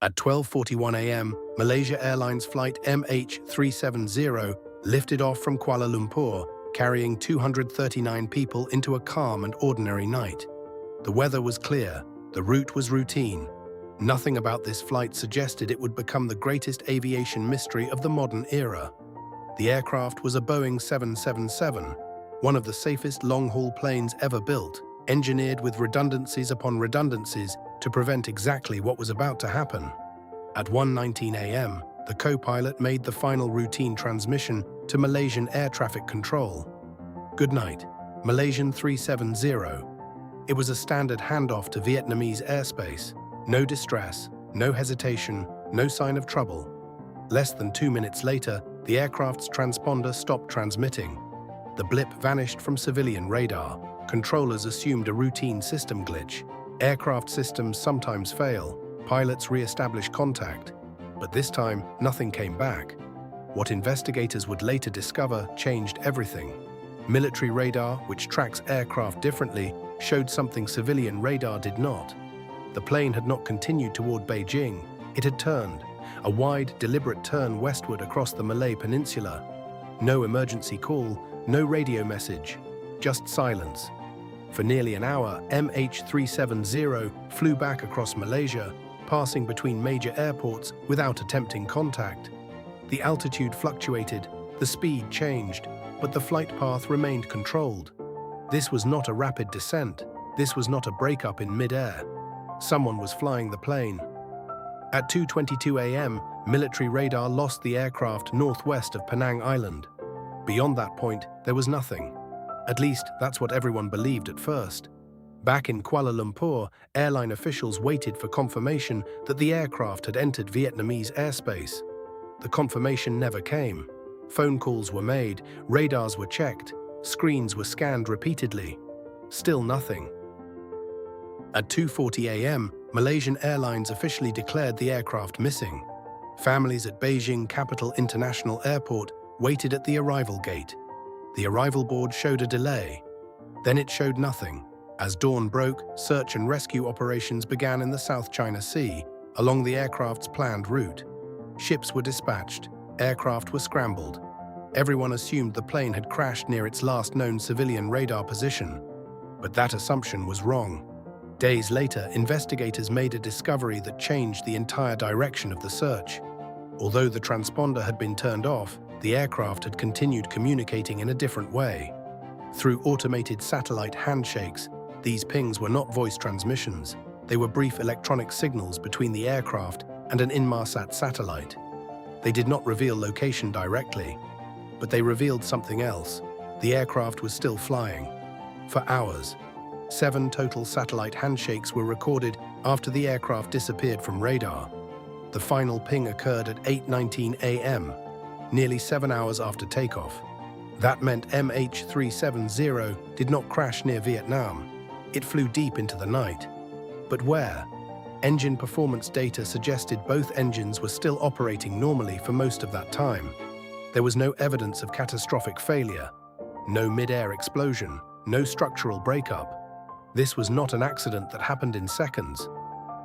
At 12:41 a.m., Malaysia Airlines Flight MH370 lifted off from Kuala Lumpur, carrying 239 people into a calm and ordinary night. The weather was clear, the route was routine. Nothing about this flight suggested it would become the greatest aviation mystery of the modern era. The aircraft was a Boeing 777, one of the safest long-haul planes ever built, engineered with redundancies upon redundancies to prevent exactly what was about to happen. At 1:19 a.m., the co-pilot made the final routine transmission to Malaysian Air Traffic Control. "Good night, Malaysian 370. It was a standard handoff to Vietnamese airspace. No distress, no hesitation, no sign of trouble. Less than 2 minutes later, the aircraft's transponder stopped transmitting. The blip vanished from civilian radar. Controllers assumed a routine system glitch. Aircraft systems sometimes fail. Pilots re-establish contact. But this time, nothing came back. What investigators would later discover changed everything. Military radar, which tracks aircraft differently, showed something civilian radar did not. The plane had not continued toward Beijing. It had turned, a wide, deliberate turn westward across the Malay Peninsula. No emergency call, no radio message, just silence. For nearly an hour, MH370 flew back across Malaysia, passing between major airports without attempting contact. The altitude fluctuated, the speed changed, but the flight path remained controlled. This was not a rapid descent. This was not a breakup in mid-air. Someone was flying the plane. At 2:22 a.m., military radar lost the aircraft northwest of Penang Island. Beyond that point, there was nothing. At least, that's what everyone believed at first. Back in Kuala Lumpur, airline officials waited for confirmation that the aircraft had entered Vietnamese airspace. The confirmation never came. Phone calls were made, radars were checked, screens were scanned repeatedly. Still nothing. At 2:40 a.m., Malaysian Airlines officially declared the aircraft missing. Families at Beijing Capital International Airport waited at the arrival gate. The arrival board showed a delay. Then it showed nothing. As dawn broke, search and rescue operations began in the South China Sea, along the aircraft's planned route. Ships were dispatched, aircraft were scrambled. Everyone assumed the plane had crashed near its last known civilian radar position. But that assumption was wrong. Days later, investigators made a discovery that changed the entire direction of the search. Although the transponder had been turned off, the aircraft had continued communicating in a different way. Through automated satellite handshakes, these pings were not voice transmissions. They were brief electronic signals between the aircraft and an Inmarsat satellite. They did not reveal location directly, but they revealed something else. The aircraft was still flying. For hours. 7 total satellite handshakes were recorded after the aircraft disappeared from radar. The final ping occurred at 8:19 a.m., nearly 7 hours after takeoff. That meant MH370 did not crash near Vietnam. It flew deep into the night. But where? Engine performance data suggested both engines were still operating normally for most of that time. There was no evidence of catastrophic failure, no mid-air explosion, no structural breakup. This was not an accident that happened in seconds.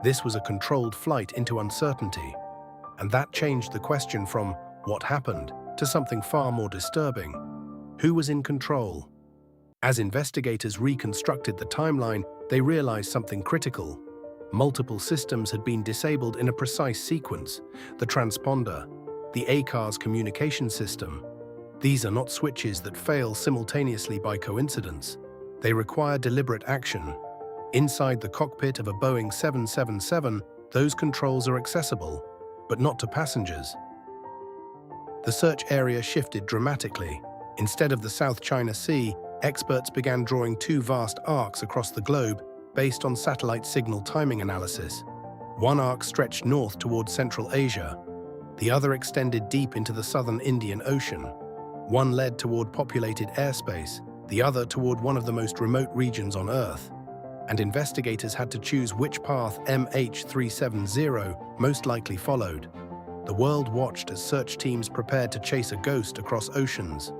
This was a controlled flight into uncertainty. And that changed the question from what happened to something far more disturbing. Who was in control? As investigators reconstructed the timeline, they realized something critical. Multiple systems had been disabled in a precise sequence. The transponder, the ACARS communication system. These are not switches that fail simultaneously by coincidence. They require deliberate action. Inside the cockpit of a Boeing 777, those controls are accessible, but not to passengers. The search area shifted dramatically. Instead of the South China Sea, experts began drawing 2 vast arcs across the globe based on satellite signal timing analysis. One arc stretched north toward Central Asia. The other extended deep into the southern Indian Ocean. One led toward populated airspace, the other toward one of the most remote regions on Earth. And investigators had to choose which path MH370 most likely followed. The world watched as search teams prepared to chase a ghost across oceans.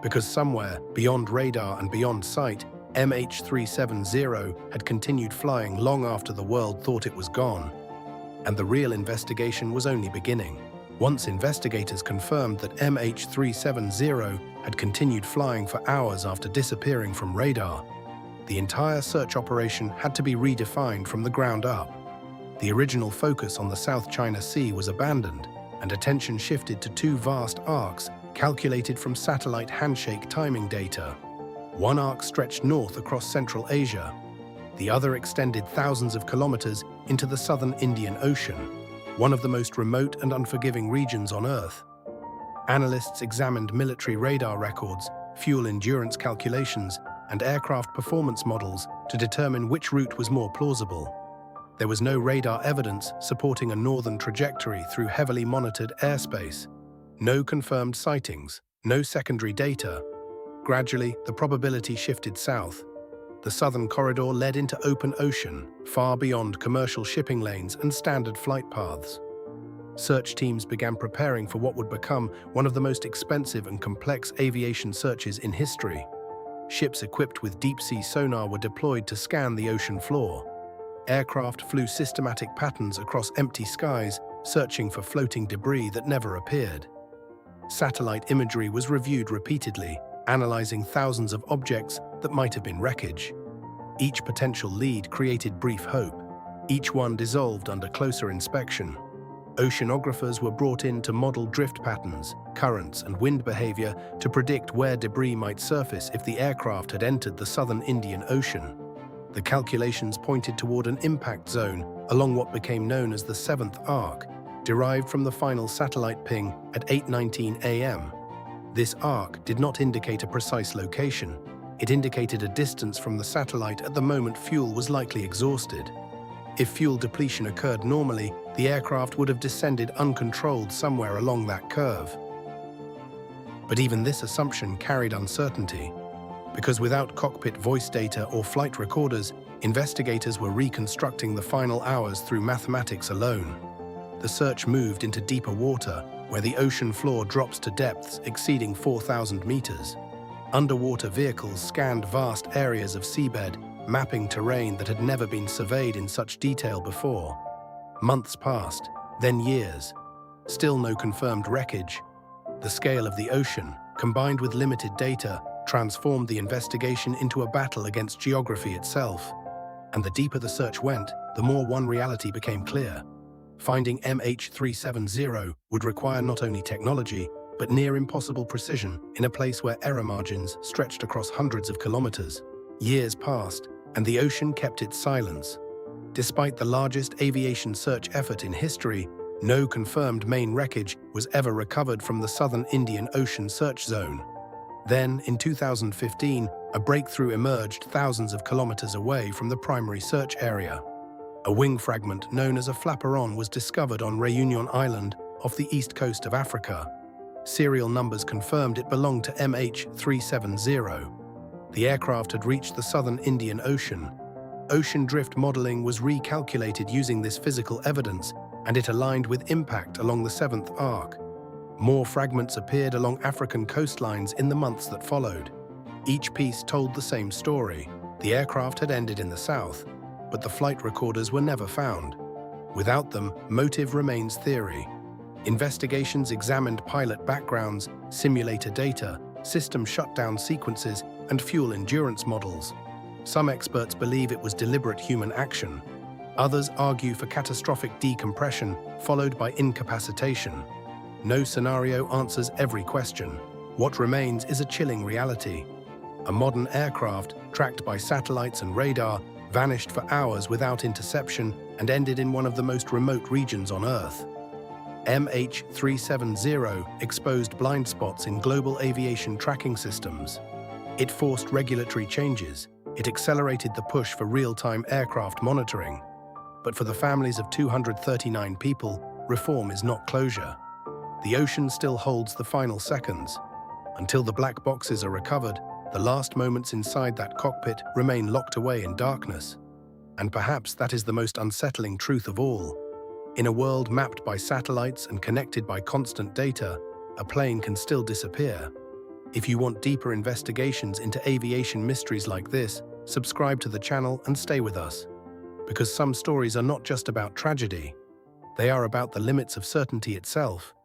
Because somewhere, beyond radar and beyond sight, MH370 had continued flying long after the world thought it was gone. And the real investigation was only beginning. Once investigators confirmed that MH370 had continued flying for hours after disappearing from radar, the entire search operation had to be redefined from the ground up. The original focus on the South China Sea was abandoned, and attention shifted to two vast arcs calculated from satellite handshake timing data. One arc stretched north across Central Asia. The other extended thousands of kilometers into the southern Indian Ocean, one of the most remote and unforgiving regions on Earth. Analysts examined military radar records, fuel endurance calculations, and aircraft performance models to determine which route was more plausible. There was no radar evidence supporting a northern trajectory through heavily monitored airspace. No confirmed sightings, no secondary data. Gradually, the probability shifted south. The southern corridor led into open ocean, far beyond commercial shipping lanes and standard flight paths. Search teams began preparing for what would become one of the most expensive and complex aviation searches in history. Ships equipped with deep-sea sonar were deployed to scan the ocean floor. Aircraft flew systematic patterns across empty skies, searching for floating debris that never appeared. Satellite imagery was reviewed repeatedly, analyzing thousands of objects that might have been wreckage. Each potential lead created brief hope. Each one dissolved under closer inspection. Oceanographers were brought in to model drift patterns, currents, and wind behavior to predict where debris might surface if the aircraft had entered the southern Indian Ocean. The calculations pointed toward an impact zone along what became known as the 7th arc, derived from the final satellite ping at 8:19 a.m. This arc did not indicate a precise location. It indicated a distance from the satellite at the moment fuel was likely exhausted. If fuel depletion occurred normally, the aircraft would have descended uncontrolled somewhere along that curve. But even this assumption carried uncertainty, because without cockpit voice data or flight recorders, investigators were reconstructing the final hours through mathematics alone. The search moved into deeper water, where the ocean floor drops to depths exceeding 4,000 meters. Underwater vehicles scanned vast areas of seabed, mapping terrain that had never been surveyed in such detail before. Months passed, then years. Still no confirmed wreckage. The scale of the ocean, combined with limited data, transformed the investigation into a battle against geography itself. And the deeper the search went, the more one reality became clear. Finding MH370 would require not only technology, but near impossible precision in a place where error margins stretched across hundreds of kilometers. Years passed, and the ocean kept its silence. Despite the largest aviation search effort in history, no confirmed main wreckage was ever recovered from the southern Indian Ocean search zone. Then, in 2015, a breakthrough emerged thousands of kilometers away from the primary search area. A wing fragment known as a flaperon was discovered on Réunion Island off the east coast of Africa. Serial numbers confirmed it belonged to MH370. The aircraft had reached the southern Indian Ocean. Ocean drift modeling was recalculated using this physical evidence, and it aligned with impact along the 7th arc. More fragments appeared along African coastlines in the months that followed. Each piece told the same story. The aircraft had ended in the south, but the flight recorders were never found. Without them, motive remains theory. Investigations examined pilot backgrounds, simulator data, system shutdown sequences, and fuel endurance models. Some experts believe it was deliberate human action. Others argue for catastrophic decompression, followed by incapacitation. No scenario answers every question. What remains is a chilling reality. A modern aircraft, tracked by satellites and radar, vanished for hours without interception and ended in one of the most remote regions on Earth. MH370 exposed blind spots in global aviation tracking systems. It forced regulatory changes. It accelerated the push for real-time aircraft monitoring. But for the families of 239 people, reform is not closure. The ocean still holds the final seconds. Until the black boxes are recovered, the last moments inside that cockpit remain locked away in darkness. And perhaps that is the most unsettling truth of all. In a world mapped by satellites and connected by constant data, a plane can still disappear. If you want deeper investigations into aviation mysteries like this, subscribe to the channel and stay with us. Because some stories are not just about tragedy, They are about the limits of certainty itself.